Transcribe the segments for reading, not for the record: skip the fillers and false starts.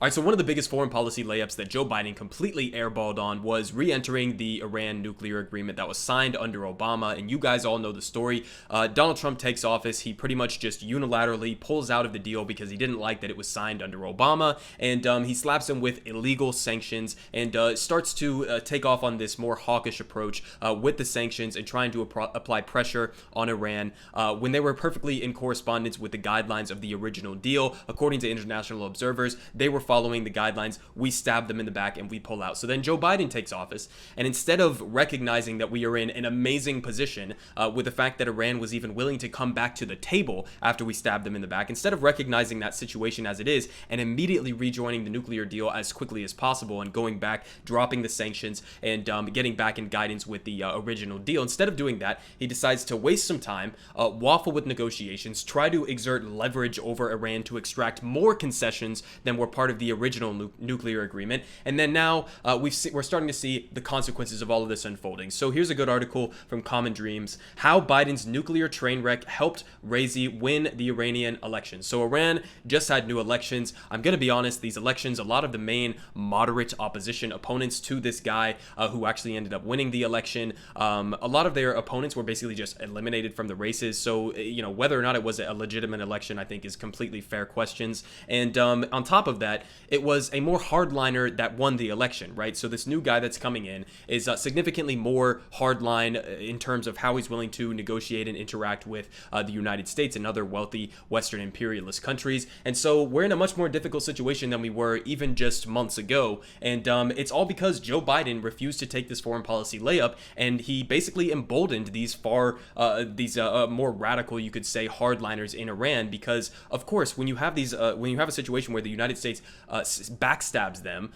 All right, so one of the biggest foreign policy layups that Joe Biden completely airballed on was re-entering the Iran nuclear agreement that was signed under Obama. And you guys all know the story. Donald Trump takes office. He pretty much just unilaterally pulls out of the deal because he didn't like that it was signed under Obama. And he slaps him with illegal sanctions and starts to take off on this more hawkish approach with the sanctions and trying to apply pressure on Iran when they were perfectly in correspondence with the guidelines of the original deal. According to international observers, they were following the guidelines. We stab them in the back and we pull out. So then Joe Biden takes office, and instead of recognizing that we are in an amazing position with the fact that Iran was even willing to come back to the table after we stabbed them in the back, instead of recognizing that situation as it is and immediately rejoining the nuclear deal as quickly as possible and going back, dropping the sanctions and getting back in guidance with the original deal, instead of doing that, he decides to waste some time, waffle with negotiations, try to exert leverage over Iran to extract more concessions than were part of the original nuclear agreement. And then now we're starting to see the consequences of all of this unfolding. So here's a good article from Common Dreams: How Biden's Nuclear Train Wreck Helped Raisi Win the Iranian Elections. So Iran just had new elections. I'm going to be honest, these elections, a lot of the main moderate opposition opponents to this guy who actually ended up winning the election, a lot of their opponents were basically just eliminated from the races. So, whether or not it was a legitimate election, I think is completely fair questions. And on top of that, it was a more hardliner that won the election, right? So this new guy that's coming in is significantly more hardline in terms of how he's willing to negotiate and interact with the United States and other wealthy Western imperialist countries. And so we're in a much more difficult situation than we were even just months ago. And it's all because Joe Biden refused to take this foreign policy layup, and he basically emboldened these more radical, you could say, hardliners in Iran. Because of course, when you have a situation where the United States backstabs them,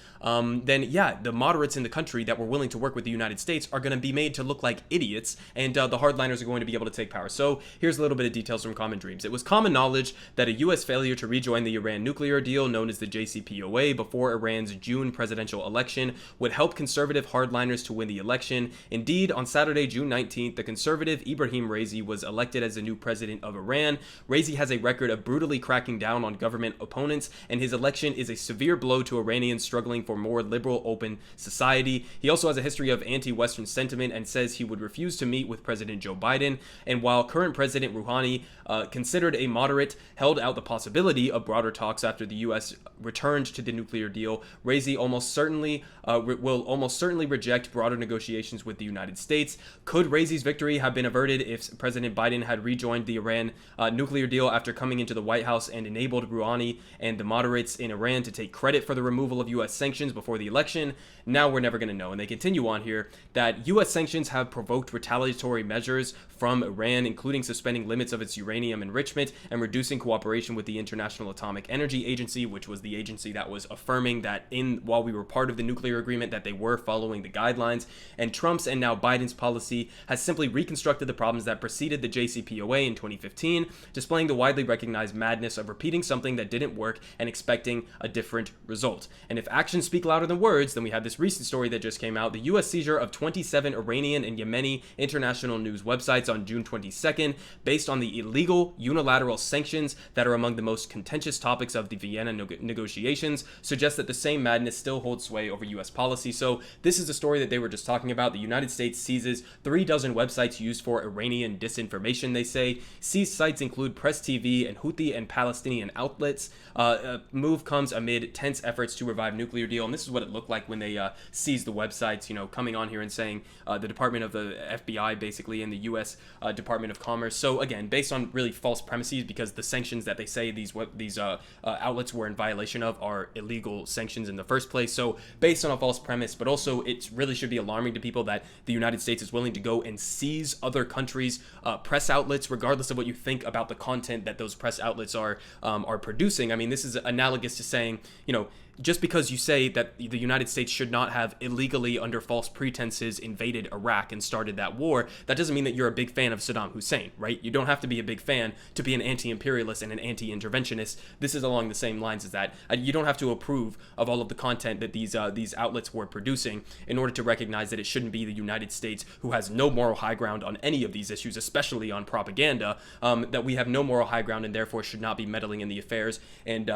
then yeah, the moderates in the country that were willing to work with the United States are going to be made to look like idiots, and the hardliners are going to be able to take power. So here's a little bit of details from Common Dreams. It was common knowledge that a U.S. failure to rejoin the Iran nuclear deal, known as the JCPOA, before Iran's June presidential election would help conservative hardliners to win the election. Indeed, on Saturday, June 19th, the conservative Ibrahim Raisi was elected as the new president of Iran. Raisi has a record of brutally cracking down on government opponents, and his election is a severe blow to Iranians struggling for more liberal, open society. He also has a history of anti-Western sentiment and says he would refuse to meet with President Joe Biden. And while current President Rouhani, considered a moderate, held out the possibility of broader talks after the U.S. returned to the nuclear deal, Raisi will almost certainly reject broader negotiations with the United States. Could Raisi's victory have been averted if President Biden had rejoined the Iran nuclear deal after coming into the White House and enabled Rouhani and the moderates in Iran to take credit for the removal of U.S. sanctions before the election? Now we're never going to know. And they continue on here that U.S. sanctions have provoked retaliatory measures from Iran, including suspending limits of its uranium enrichment and reducing cooperation with the International Atomic Energy Agency, which was the agency that was affirming that while we were part of the nuclear agreement that they were following the guidelines. And Trump's and now Biden's policy has simply reconstructed the problems that preceded the JCPOA in 2015, displaying the widely recognized madness of repeating something that didn't work and expecting a different result. And if actions speak louder than words, then we had this recent story that just came out: the U.S. seizure of 27 Iranian and Yemeni international news websites on June 22nd, based on the illegal unilateral sanctions that are among the most contentious topics of the Vienna negotiations, suggests that the same madness still holds sway over U.S. policy. So this is the story that they were just talking about. The United States seizes 36 websites used for Iranian disinformation, they say. Seized sites include Press TV and Houthi and Palestinian outlets. Move comes amid tense efforts to revive nuclear deal. And this is what it looked like when they seized the websites, coming on here and saying the Department of the FBI, basically, and the U.S. Department of Commerce. So again, based on really false premises, because the sanctions that they say these outlets were in violation of are illegal sanctions in the first place. So based on a false premise, but also it really should be alarming to people that the United States is willing to go and seize other countries' press outlets, regardless of what you think about the content that those press outlets are producing. I mean, this is analogous to saying, just because you say that the United States should not have illegally, under false pretenses, invaded Iraq and started that war, that doesn't mean that you're a big fan of Saddam Hussein, right? You don't have to be a big fan to be an anti-imperialist and an anti-interventionist. This is along the same lines as that. You don't have to approve of all of the content that these outlets were producing in order to recognize that it shouldn't be the United States, who has no moral high ground on any of these issues, especially on propaganda, that we have no moral high ground and therefore should not be meddling in the affairs and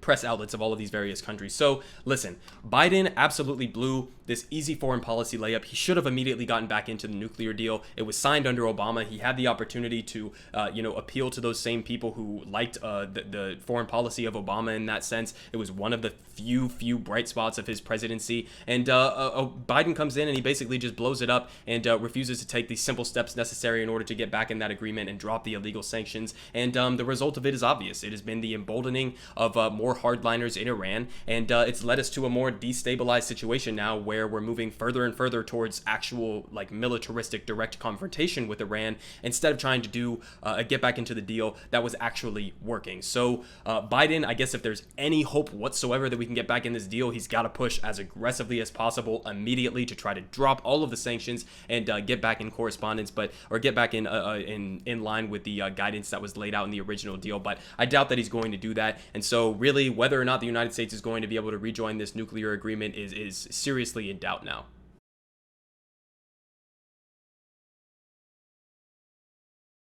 press outlets of all of these various countries. So listen, Biden absolutely blew this easy foreign policy layup. He should have immediately gotten back into the nuclear deal. It was signed under Obama. He had the opportunity to, appeal to those same people who liked the foreign policy of Obama in that sense. It was one of the few bright spots of his presidency. And Biden comes in and he basically just blows it up and refuses to take the simple steps necessary in order to get back in that agreement and drop the illegal sanctions. And the result of it is obvious. It has been the emboldening of more hardliners in Iran, and it's led us to a more destabilized situation now where we're moving further and further towards actual militaristic direct confrontation with Iran instead of trying to get back into the deal that was actually working. So Biden, I guess if there's any hope whatsoever that we can get back in this deal, he's got to push as aggressively as possible immediately to try to drop all of the sanctions and get back in correspondence, or get back in line with the guidance that was laid out in the original deal. But I doubt that he's going to do that. And so really, whether or not the United States is going to be able to rejoin this nuclear agreement is seriously in doubt now.